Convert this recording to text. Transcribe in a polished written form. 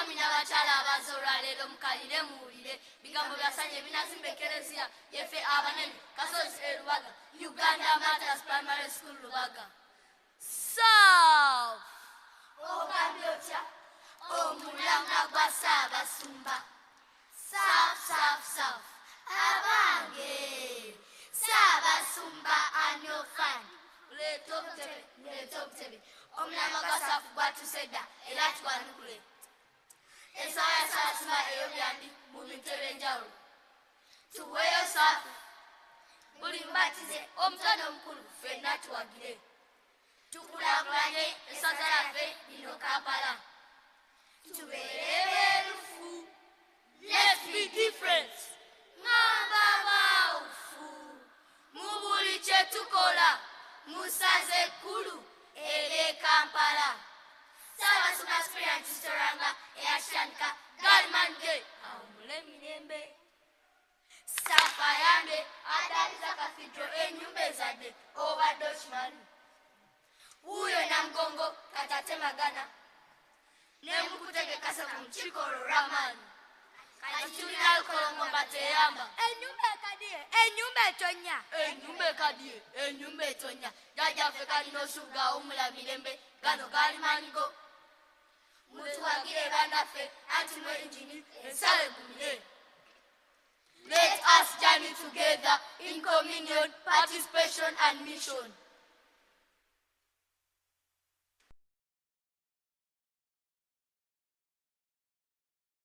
abami n'abakyala abazze olwaleero mukalire muwulire bigambo byasanye ebinazimba ekereziya yefe abanene Kasozi e Lubaga Uganda Matters Primary School Lubaga. South ogambye otya omulamwa gwa Ssaabasumba South abange Ssaabasumba anyofan leeta obutebe omulamwa gwa Saafu gwatusedda era tugwanukule ensala ya Ssaabasumba eyobyambi mu bintu ebyenjawulo tuweeyo Saafu buli mbatize omutono omukulu ffenna tuwagire tukulaakulanye essaza lyaffe lino Kampala tubeere beerufu. Let's be different. Ngamba bawufu mu buli kye tukola musaze ekkulu eri Kampala. Ssaabasumba Aspirant Storanga eyakitandika Galman Gay awummule mirembe. Saafu ayambe addaaliza Cathedral ennyumba ezadde obadde okimanyi. Wuuyo Namugongo Katate Magana ne mukutegekasa ku lukiiko olwo lw'amaanyi kati tulina Lukolongomba teyamba. Ennyumba ekadiye ennyumba etonya ennyumba etonya jjajjaffe kalina osuga awummula mirembe gano gaali maanyigo mutuwagire bannaffe anti mu engini ensala egumire. Let us journey together in communion, participation and mission.